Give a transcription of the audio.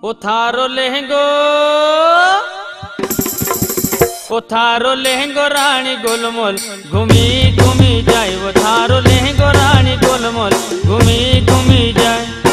ও থারো লেহেঙ্গো রানী গোলমল ঘুমি ঘুমি যায়, ও থারো লেহেঙ্গো রানী গোলমল ঘুমি ঘুমি যায়।